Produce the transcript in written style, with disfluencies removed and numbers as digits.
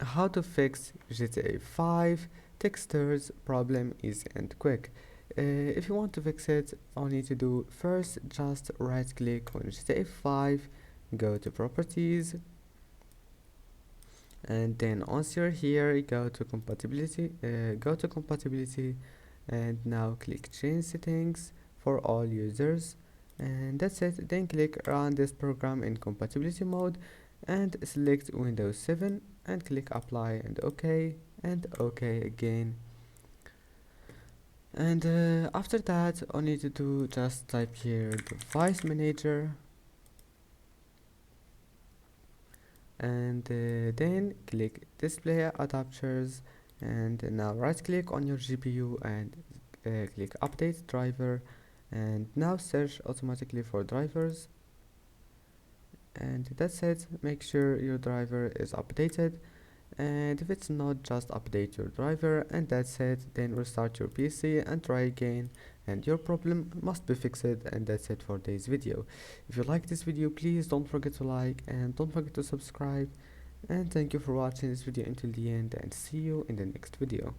how to fix GTA 5 textures problem easy and quick. If you want to fix it, all you need to do first, just right click on GTA 5, go to properties, and then once you're here, go to compatibility, and now click change settings for all users, and that's it. Then click run this program in compatibility mode and select Windows 7 and click apply and OK again. And after that, all you need to do, just type here device manager, and then click display adapters, and now right click on your GPU and click update driver, and now search automatically for drivers, and that's it. Make sure your driver is updated, and if it's not, just update your driver, and that's it. Then restart your PC and try again, and your problem must be fixed. And that's it for today's video. If you like this video, please don't forget to like and don't forget to subscribe, and thank you for watching this video until the end, and see you in the next video.